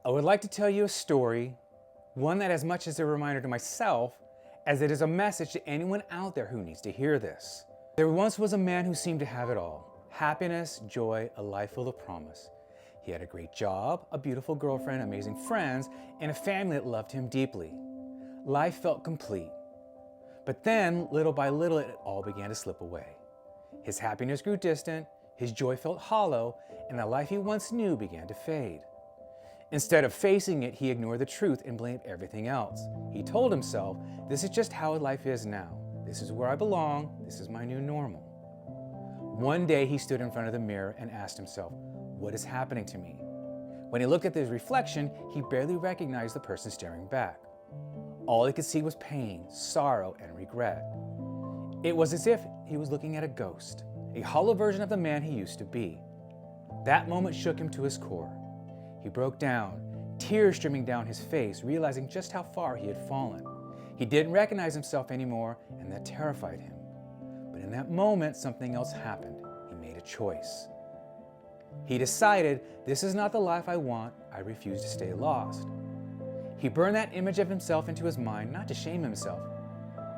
I would like to tell you a story, one that as much as a reminder to myself as it is a message to anyone out there who needs to hear this. There once was a man who seemed to have it all: happiness, joy, a life full of promise. He had a great job, a beautiful girlfriend, amazing friends, and a family that loved him deeply. Life felt complete. But then, little by little, it all began to slip away. His happiness grew distant, his joy felt hollow, and the life he once knew began to fade. Instead of facing it, he ignored the truth and blamed everything else. He told himself, this is just how life is now. This is where I belong. This is my new normal. One day he stood in front of the mirror and asked himself, what is happening to me? When he looked at his reflection, he barely recognized the person staring back. All he could see was pain, sorrow, and regret. It was as if he was looking at a ghost, a hollow version of the man he used to be. That moment shook him to his core. He broke down, tears streaming down his face, realizing just how far he had fallen. He didn't recognize himself anymore, and that terrified him. But in that moment, something else happened. He made a choice. He decided, this is not the life I want. I refuse to stay lost. He burned that image of himself into his mind, not to shame himself,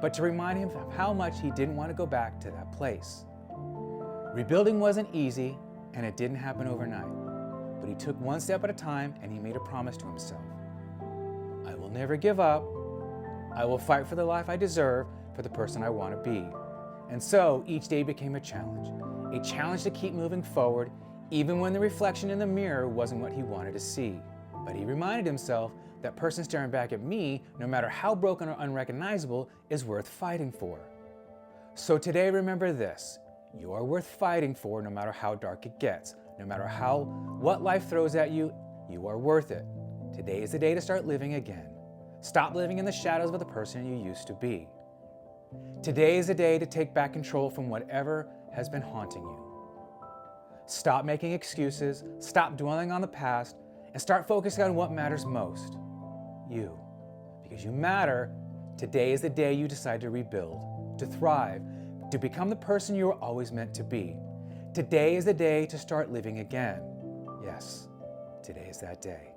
but to remind him of how much he didn't want to go back to that place. Rebuilding wasn't easy, and it didn't happen overnight. But he took one step at a time, and he made a promise to himself. I will never give up. I will fight for the life I deserve, for the person I want to be. And so each day became a challenge to keep moving forward, even when the reflection in the mirror wasn't what he wanted to see. But he reminded himself, that person staring back at me, no matter how broken or unrecognizable, is worth fighting for. So today, remember this: you are worth fighting for, no matter how dark it gets. No matter what life throws at you, you are worth it. Today is the day to start living again. Stop living in the shadows of the person you used to be. Today is the day to take back control from whatever has been haunting you. Stop making excuses, stop dwelling on the past, and start focusing on what matters most: you. Because you matter. Today is the day you decide to rebuild, to thrive, to become the person you were always meant to be. Today is the day to start living again. Yes, today is that day.